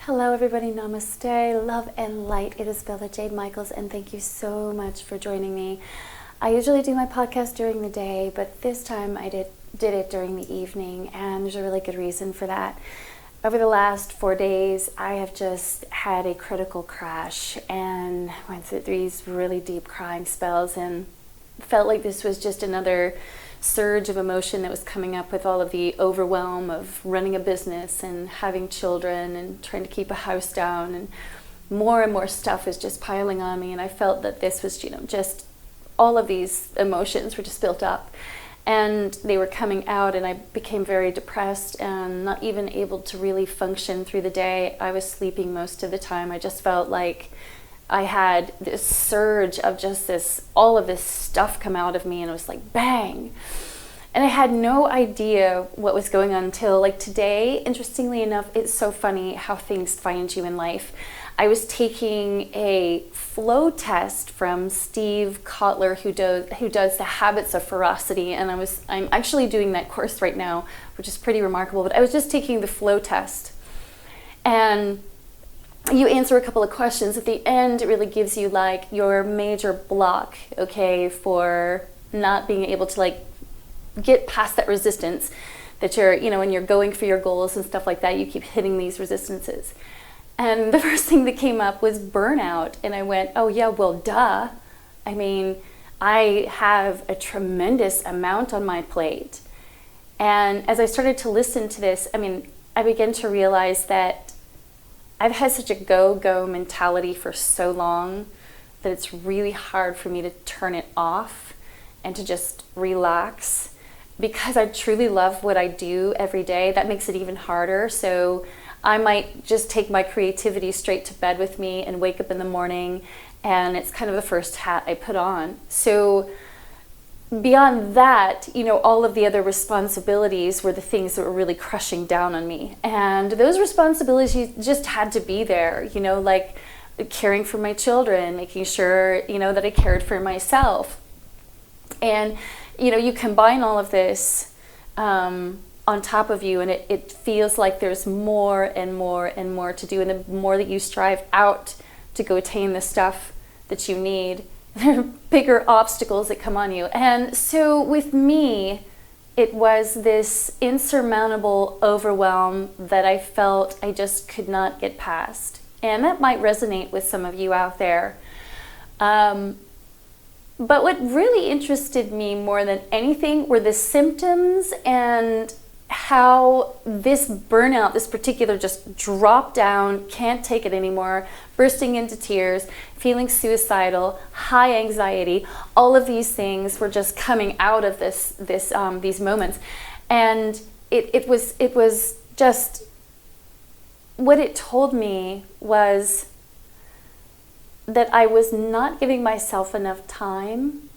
Hello everybody, namaste, love and light. It is Bella Jade Michaels and thank you so much for joining me. I usually do my podcast during the day, but this time I did it during the evening, and there's a really good reason for that. Over the last 4 days, I have just had a critical crash and went through these really deep crying spells and felt like this was just another surge of emotion that was coming up with all of the overwhelm of running a business and having children and trying to keep a house down, and more stuff was just piling on me, and I felt that this was, just all of these emotions were just built up and they were coming out, and I became very depressed and not even able to really function through the day. I was sleeping most of the time. I just felt like I had this surge of just all of this stuff come out of me, and it was like bang. And I had no idea what was going on until like today. Interestingly enough, it's so funny how things find you in life. I was taking a flow test from Steve Kotler, who does the Habits of Ferocity, and I'm actually doing that course right now, which is pretty remarkable. But I was just taking the flow test, and you answer a couple of questions. At the end, it really gives you like your major block, okay, for not being able to like get past that resistance that you're, when you're going for your goals and stuff like that, you keep hitting these resistances. And the first thing that came up was burnout. And I went, oh yeah, well, duh. I mean, I have a tremendous amount on my plate. And as I started to listen to this, I began to realize that I've had such a go mentality for so long that it's really hard for me to turn it off and to just relax, because I truly love what I do every day. That makes it even harder. So I might just take my creativity straight to bed with me and wake up in the morning, and it's kind of the first hat I put on. So beyond that, all of the other responsibilities were the things that were really crushing down on me. And those responsibilities just had to be there, like caring for my children, making sure, that I cared for myself. And, you combine all of this on top of you, and it feels like there's more and more and more to do. And the more that you strive out to go attain the stuff that you need, there are bigger obstacles that come on you. And so with me, it was this insurmountable overwhelm that I felt I just could not get past. And that might resonate with some of you out there. But what really interested me more than anything were the symptoms, and how this burnout, this particular just drop down, can't take it anymore, bursting into tears, feeling suicidal, high anxiety, all of these things were just coming out of these moments. And it was just, what it told me was that I was not giving myself enough time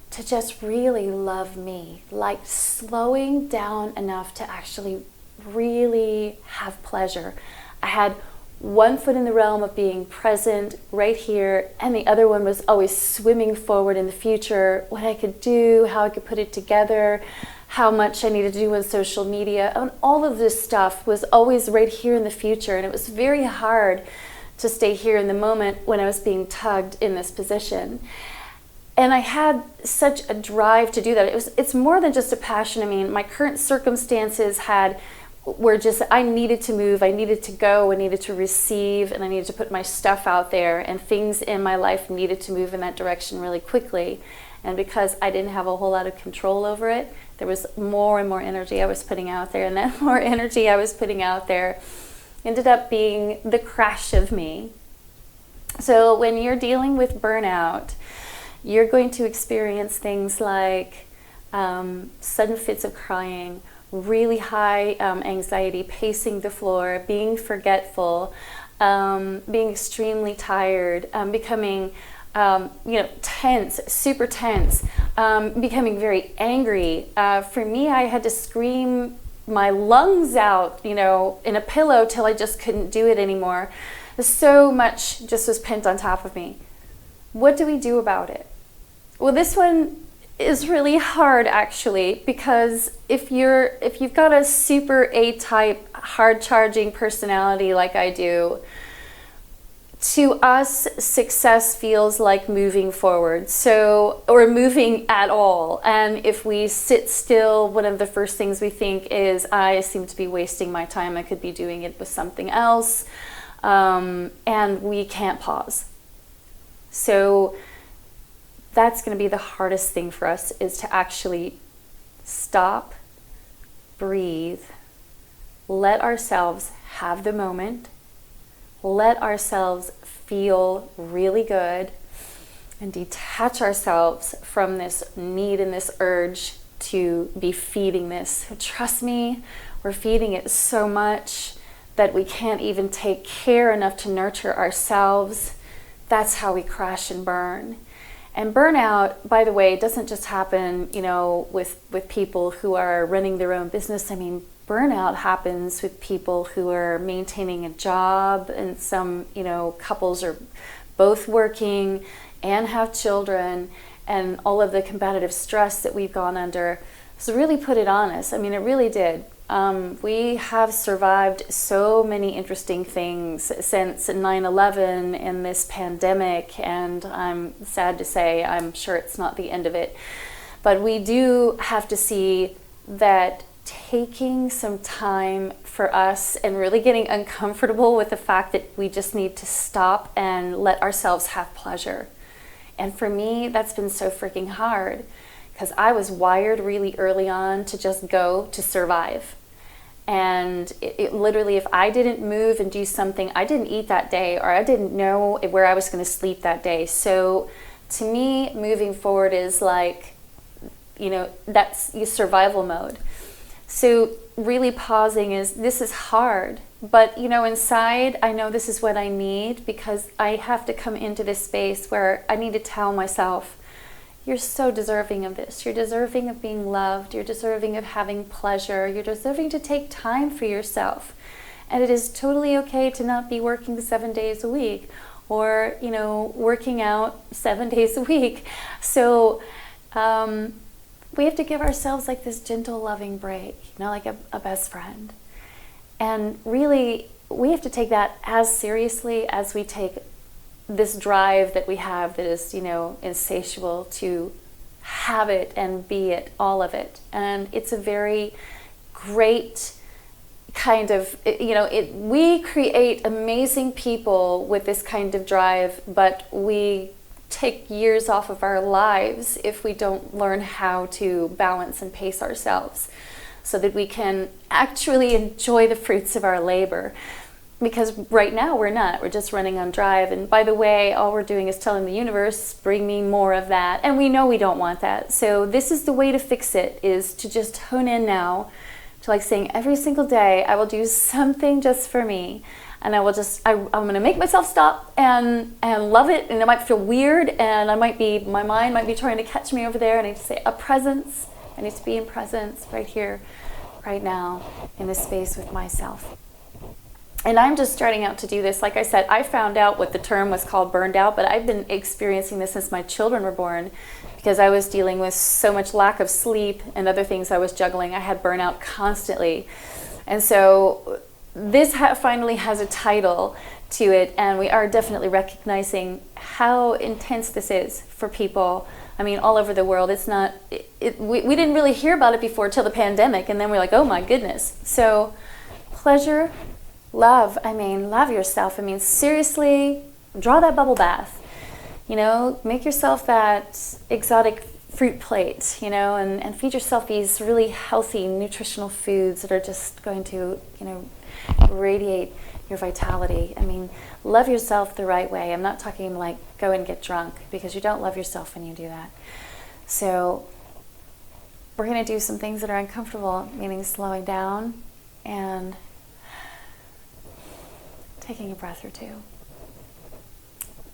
to just really love me, like slowing down enough to actually really have pleasure. I had one foot in the realm of being present right here, and the other one was always swimming forward in the future, what I could do, how I could put it together, how much I needed to do on social media, and all of this stuff was always right here in the future. And it was very hard to stay here in the moment when I was being tugged in this position. And I had such a drive to do that. It's more than just a passion. My current circumstances were just, I needed to move, I needed to go, I needed to receive, and I needed to put my stuff out there, and things in my life needed to move in that direction really quickly. And because I didn't have a whole lot of control over it, there was more and more energy I was putting out there, and that more energy I was putting out there ended up being the crash of me. So when you're dealing with burnout, you're going to experience things like sudden fits of crying, really high anxiety, pacing the floor, being forgetful, being extremely tired, becoming tense, super tense, becoming very angry. For me, I had to scream my lungs out, in a pillow till I just couldn't do it anymore. So much just was pent on top of me. What do we do about it? Well, this one is really hard, actually, because if you've got a super A-type, hard-charging personality like I do, to us, success feels like moving forward, or moving at all. And if we sit still, one of the first things we think is, I seem to be wasting my time. I could be doing it with something else. And we can't pause. So that's going to be the hardest thing for us, is to actually stop, breathe, let ourselves have the moment, let ourselves feel really good, and detach ourselves from this need and this urge to be feeding this. Trust me, we're feeding it so much that we can't even take care enough to nurture ourselves. That's how we crash and burn. And burnout, by the way, doesn't just happen, with people who are running their own business. I mean, burnout happens with people who are maintaining a job, and some, couples are both working and have children, and all of the combative stress that we've gone under has really put it on us. I mean, it really did. We have survived so many interesting things since 9/11 and this pandemic, and I'm sad to say, I'm sure it's not the end of it. But we do have to see that taking some time for us and really getting uncomfortable with the fact that we just need to stop and let ourselves have pleasure. And for me, that's been so freaking hard, because I was wired really early on to just go to survive. And it literally, if I didn't move and do something, I didn't eat that day, or I didn't know where I was going to sleep that day. So to me, moving forward is like, that's your survival mode. So really pausing this is hard, but inside I know this is what I need, because I have to come into this space where I need to tell myself, you're so deserving of this. You're deserving of being loved. You're deserving of having pleasure. You're deserving to take time for yourself. And it is totally okay to not be working 7 days a week, or working out 7 days a week. So we have to give ourselves like this gentle, loving break, like a best friend. And really, we have to take that as seriously as we take this drive that we have that is, insatiable to have it and be it, all of it. And it's a very great kind of, we create amazing people with this kind of drive, but we take years off of our lives if we don't learn how to balance and pace ourselves so that we can actually enjoy the fruits of our labor. Because right now we're just running on drive. And by the way, all we're doing is telling the universe, bring me more of that. And we know we don't want that. So this is the way to fix it, is to just hone in now to saying every single day, I will do something just for me. And I'm going to make myself stop and love it. And it might feel weird, and my mind might be trying to catch me over there. And I need to say a presence. I need to be in presence right here, right now, in this space with myself. And I'm just starting out to do this. Like I said, I found out what the term was called, burned out, but I've been experiencing this since my children were born, because I was dealing with so much lack of sleep and other things I was juggling. I had burnout constantly. And so this finally has a title to it, and we are definitely recognizing how intense this is for people. I mean, all over the world. It's not, we didn't really hear about it before till the pandemic, and then we're like, oh my goodness. So pleasure, love yourself. Seriously, draw that bubble bath. Make yourself that exotic fruit plate, and feed yourself these really healthy, nutritional foods that are just going to, radiate your vitality. Love yourself the right way. I'm not talking like go and get drunk, because you don't love yourself when you do that. So we're going to do some things that are uncomfortable, meaning slowing down and taking a breath or two.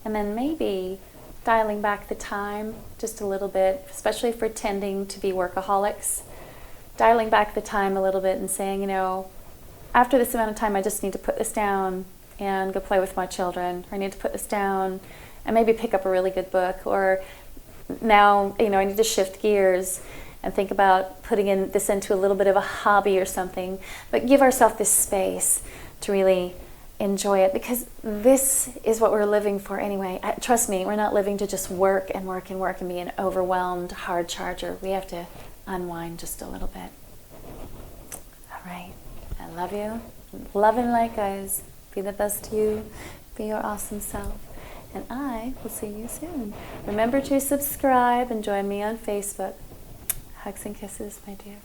And then maybe dialing back the time just a little bit, especially for tending to be workaholics. Dialing back the time a little bit and saying, after this amount of time, I just need to put this down and go play with my children. Or I need to put this down and maybe pick up a really good book, or now, I need to shift gears and think about putting this into a little bit of a hobby or something, but give ourselves this space to really enjoy it, because this is what we're living for anyway. Trust me, we're not living to just work and work and work and be an overwhelmed hard charger. We have to unwind just a little bit. All right. I love you. Love and light, guys. Be the best you. Be your awesome self. And I will see you soon. Remember to subscribe and join me on Facebook. Hugs and kisses, my dear.